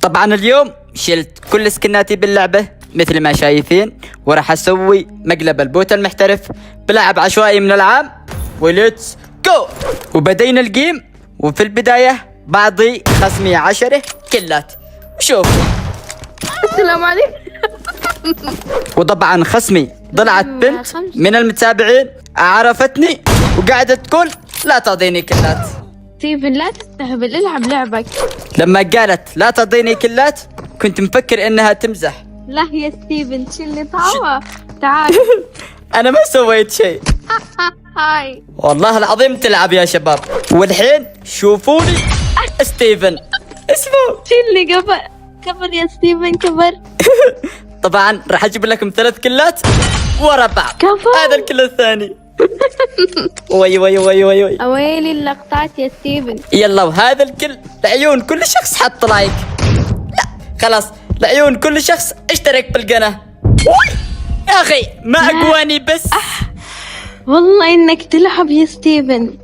طبعا اليوم شلت كل سكناتي باللعبة مثل ما شايفين، وراح اسوي مقلب البوت المحترف بلعب عشوائي من العام، وليتس جو. وبدينا الجيم، وفي البداية بعضي خصمي 10 كلات. شوفوا السلام عليكم. وطبعا خصمي طلعت بنت من المتابعين عرفتني وقعدت تقول لا تعطيني كلات. ستيفن لا تستهبل، العب لعبك. لما قالت لا تعطيني كلات كنت مفكر انها تمزح. لا يا ستيفن شيلني طاوة. تعال. انا ما سويت شيء هاي. والله العظيم. تلعب يا شباب. والحين شوفوني ستيفن اسمه. شيلني كبر يا ستيفن كبر. طبعا راح اجيب لكم 3 كلات ورا بعض. كفو. هذا الكل الثاني. وي وي وي وي وي. اويلي اللقطات يا ستيفن. يلا، وهذا الكل لعيون كل شخص حط لايك. لا خلاص، لعيون كل شخص اشترك بالقناة. يا اخي ما اقواني بس. والله انك تلعب يا ستيفن.